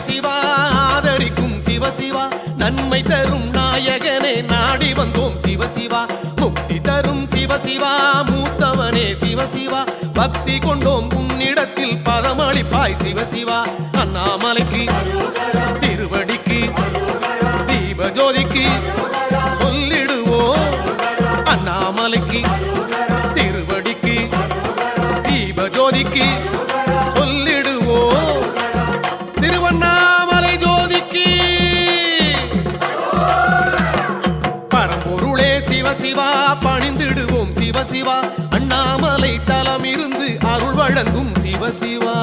சிவசிவா ஆதரிக்கும் சிவசிவா நன்மை தரும் நாயகனே நாடி வந்தோம் சிவசிவா முக்தி தரும் சிவசிவா மூத்தவனே சிவசிவா பக்தி கொண்டோம் உன்னிடத்தில் பதமளிப்பாய் சிவசிவா அண்ணாமலைக்கு திருவடிக்கு தீபஜோதிக்கு சொல்லிடுவோம் அண்ணாமலைக்கு திருவடிக்கு தீபஜோதிக்கு சொல்லிடுவோம் திருவண்ணாமலை ஜோதிக்கு பரம்பொருளே சிவசிவா பணிந்திடுவோம் சிவசிவா அண்ணாமலை தலம் இருந்து அருள் வழங்கும் சிவசிவா